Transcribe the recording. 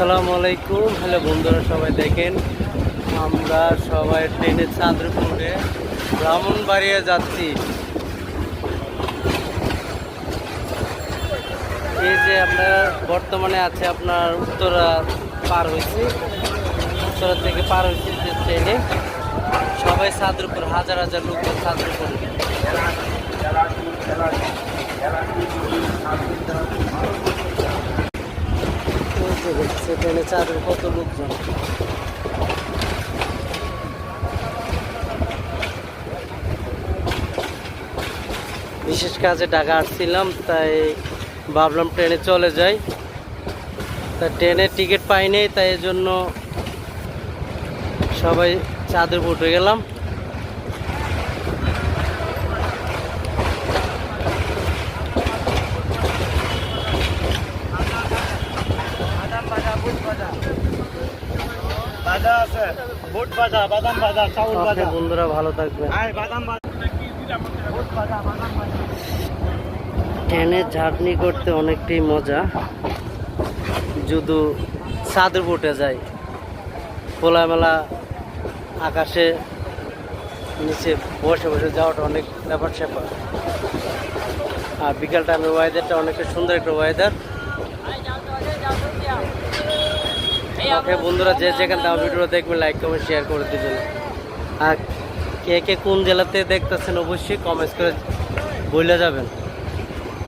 আসসালামু আলাইকুম। হ্যালো বন্ধুরা, সবাই দেখেন আমরা সবাই ট্রেনে চাঁদপুরে ব্রাহ্মণবাড়িয়া যাচ্ছি। এই যে আমরা বর্তমানে আছে আপনার উত্তরা পার হয়েছি, উত্তরা থেকে পার হয়েছি যে ট্রেনে সবাই চাঁদপুর, হাজার হাজার লোক চাঁদপুর। ট্রেনে চাঁদের কত লোকজন। বিশেষ কাজে ঢাকা আসছিলাম, তাই ভাবলাম ট্রেনে চলে যাই। তা ট্রেনের টিকিট পাইনি, তাই এই জন্য সবাই চাঁদপুর উঠে গেলাম। বন্ধুরা ভালো থাকবে। ট্রেনে জার্নি করতে অনেকটাই মজা, যদি চাঁদের উঠে যায়, খোলামেলা আকাশে নিচে বসে বসে যাওয়াটা অনেক ব্যাপার স্যাপার। আর বিকাল টাইমের ওয়েদারটা অনেকটা সুন্দর একটা ওয়েদার। ওকে বন্ধুরা, যে যেখান থেকে আমার ভিডিও দেখবেন লাইক কমেন্ট শেয়ার করে দেবেন। আর কে কে কোন জেলাতে দেখতেছেন অবশ্যই কমেন্টস করে বলে যাবেন।